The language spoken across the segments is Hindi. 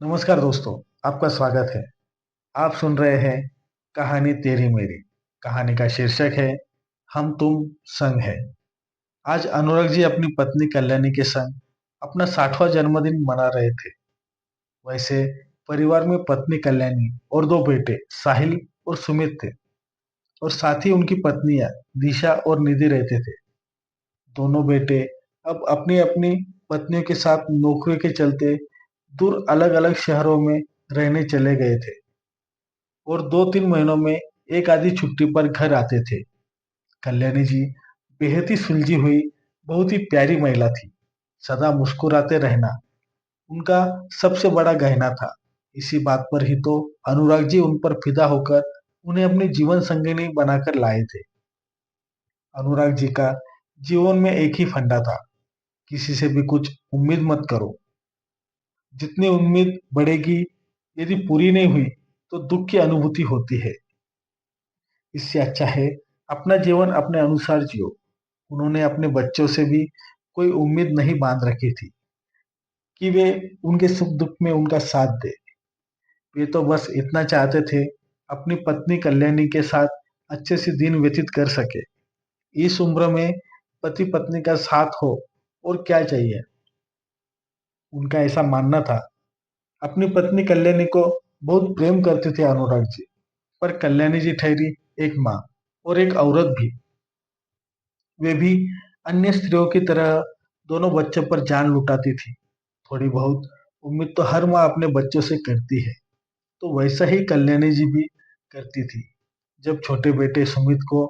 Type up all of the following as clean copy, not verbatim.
नमस्कार दोस्तों, आपका स्वागत है। आप सुन रहे हैं कहानी तेरी मेरी। कहानी का शीर्षक है हम तुम संग है। आज अनुराग जी अपनी पत्नी कल्याणी के संग अपना 60वां जन्मदिन मना रहे थे। वैसे परिवार में पत्नी कल्याणी और दो बेटे साहिल और सुमित थे और साथ ही उनकी पत्नियां दिशा और निधि रहते थे। दोनों बेटे अब अपनी अपनी पत्नियों के साथ नौकरी के चलते दूर अलग अलग शहरों में रहने चले गए थे और 2-3 महीनों में एक आधी छुट्टी पर घर आते थे। कल्याणी जी बेहद ही सुलझी हुई, बहुत ही प्यारी महिला थी। सदा मुस्कुराते रहना उनका सबसे बड़ा गहना था। इसी बात पर ही तो अनुराग जी उन पर फिदा होकर उन्हें अपनी जीवन संगिनी बनाकर लाए थे। अनुराग जी का जीवन में एक ही फंडा था, किसी से भी कुछ उम्मीद मत करो। जितनी उम्मीद बढ़ेगी, यदि पूरी नहीं हुई तो दुख की अनुभूति होती है। इससे अच्छा है अपना जीवन अपने अनुसार जियो। उन्होंने अपने बच्चों से भी कोई उम्मीद नहीं बांध रखी थी कि वे उनके सुख दुख में उनका साथ दे। वे तो बस इतना चाहते थे अपनी पत्नी कल्याणी के साथ अच्छे से दिन व्यतीत कर सके। इस उम्र में पति पत्नी का साथ हो और क्या चाहिए। उनका ऐसा मानना था। अपनी पत्नी कल्याणी को बहुत प्रेम करते थे अनुराग जी, पर कल्याणी जी ठहरी एक माँ और एक औरत भी। वे भी अन्य स्त्रियों की तरह दोनों बच्चों पर जान लुटाती थी। थोड़ी बहुत उम्मीद तो हर माँ अपने बच्चों से करती है, तो वैसा ही कल्याणी जी भी करती थी। जब छोटे बेटे सुमित को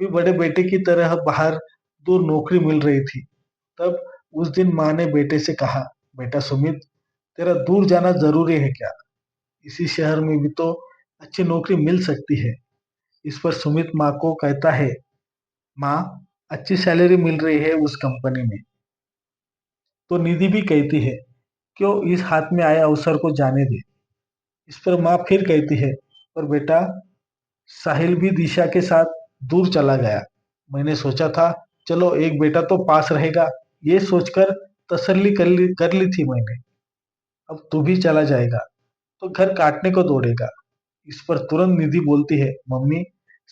भी बड़े बेटे की तरह बाहर दूर नौकरी मिल रही थी, तब उस दिन माँ ने बेटे से कहा, बेटा सुमित, तेरा दूर जाना जरूरी है क्या? इसी शहर में भी तो अच्छी नौकरी मिल सकती है। इस पर सुमित माँ को कहता है, माँ, अच्छी सैलरी मिल रही है उस कंपनी में। तो निधि भी कहती है, क्यों इस हाथ में आए अवसर को जाने दे। इस पर माँ फिर कहती है, पर बेटा, साहिल भी दिशा के साथ दूर चला गया। मैंने सोचा था चलो एक बेटा तो पास रहेगा, ये सोचकर तसल्ली कर ली थी मैंने। अब तू भी चला जाएगा तो घर काटने को दौड़ेगा। इस पर तुरंत निधि बोलती है, मम्मी,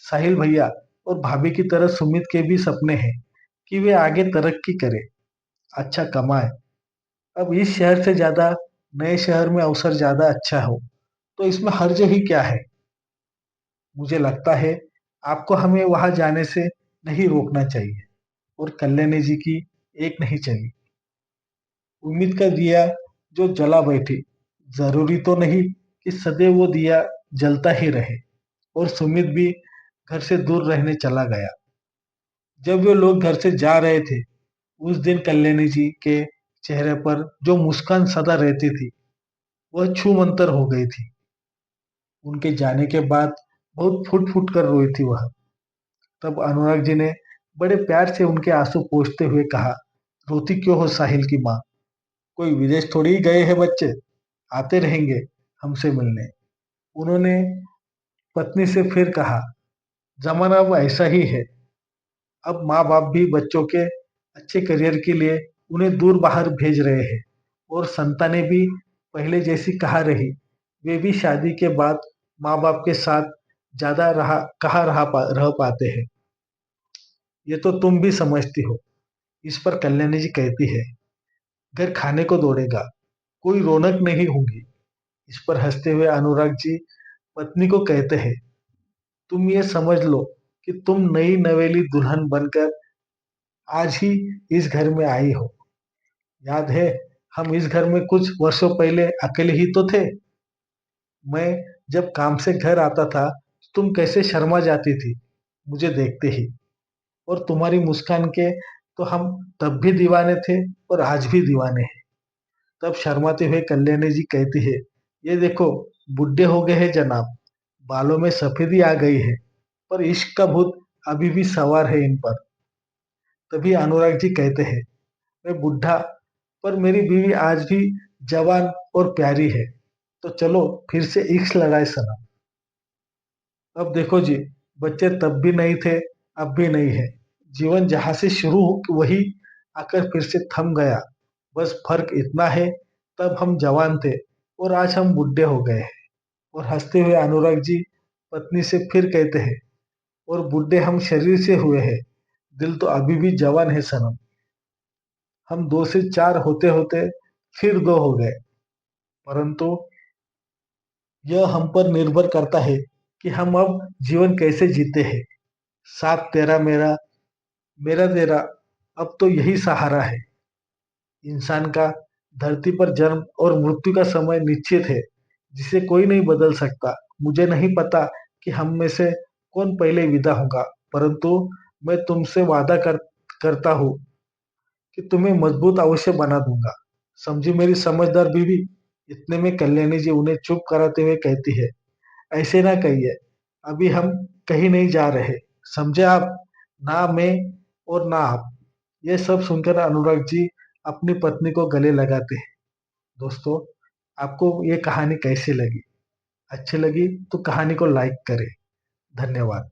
साहिल भैया और भाभी की तरह सुमित के भी सपने हैं कि वे आगे तरक्की करे, अच्छा कमाए। अब इस शहर से ज्यादा नए शहर में अवसर ज्यादा अच्छा हो, तो इसमें हर्ज ही क्या है। मुझे लगता है आपको हमें वहां जाने से नहीं रोकना चाहिए। और कल्याणी जी की एक नहीं चली। उम्मीद का दिया जो जला बैठी, जरूरी तो नहीं कि सदैव वो दिया जलता ही रहे। और सुमित भी घर से दूर रहने चला गया। जब वे लोग घर से जा रहे थे, उस दिन कल्याणी जी के चेहरे पर जो मुस्कान सदा रहती थी, वह छू मंतर हो गई थी। उनके जाने के बाद बहुत फूट फूट कर रोई थी वह। तब अनुराग जी ने बड़े प्यार से उनके आंसू पोंछते हुए कहा, रोती क्यों हो साहिल की माँ? कोई विदेश थोड़ी ही गए हैं बच्चे, आते रहेंगे हमसे मिलने। उन्होंने पत्नी से फिर कहा, जमाना अब ऐसा ही है। अब माँ बाप भी बच्चों के अच्छे करियर के लिए उन्हें दूर बाहर भेज रहे हैं और संतानें भी पहले जैसी कहाँ रही। वे भी शादी के बाद माँ बाप के साथ ज्यादा रहा कहाँ रह पाते हैं। ये तो तुम भी समझती हो। इस पर कल्याणी जी कहती है, घर खाने को दौड़ेगा, कोई रौनक नहीं होगी। इस पर हंसते हुए अनुराग जी पत्नी को कहते हैं, तुम ये समझ लो कि तुम नई नवेली दुल्हन बनकर आज ही इस घर में आई हो। याद है, हम इस घर में कुछ वर्षों पहले अकेले ही तो थे। मैं जब काम से घर आता था, तुम कैसे शर्मा जाती थी मुझे देखते ही। और तुम्हारी मुस्कान के तो हम तब भी दीवाने थे और आज भी दीवाने हैं। तब शर्माते हुए कल्याणी जी कहती है, ये देखो, बुढ़े हो गए हैं जनाब, बालों में सफेदी आ गई है, पर इश्क का भूत अभी भी सवार है इन पर। तभी अनुराग जी कहते हैं, मैं बुढ़ा, पर मेरी बीवी आज भी जवान और प्यारी है। तो चलो फिर से इश्क लड़ाए सनम। अब देखो जी, बच्चे तब भी नहीं थे, अब भी नहीं है। जीवन जहां से शुरू वही आकर फिर से थम गया। बस फर्क इतना है, तब हम जवान थे और आज हम बुढ़े हो गए हैं। और हंसते हुए अनुराग जी पत्नी से फिर कहते हैं, और बुढ़े हम शरीर से हुए हैं, दिल तो अभी भी जवान है सनम। हम दो से चार होते होते फिर दो हो गए, परंतु यह हम पर निर्भर करता है कि हम अब जीवन कैसे जीते हैं। साथ तेरा मेरा, मेरा तेरा, अब तो यही सहारा है। इंसान का धरती पर जन्म और मृत्यु का समय निश्चित है, जिसे कोई नहीं बदल सकता। मुझे नहीं पता कि हम में से कौन पहले विदा होगा, परंतु मैं तुमसे करता हूँ कि तुम्हें मजबूत अवश्य बना दूंगा। समझी मेरी समझदार बीवी। इतने में कल्याणी जी उन्हें चुप कराते हुए कहती है, ऐसे ना कहिए, अभी हम कहीं नहीं जा रहे, समझे आप? ना मैं और ना आप। ये सब सुनकर अनुराग जी अपनी पत्नी को गले लगाते हैं। दोस्तों, आपको ये कहानी कैसी लगी? अच्छी लगी तो कहानी को लाइक करें। धन्यवाद।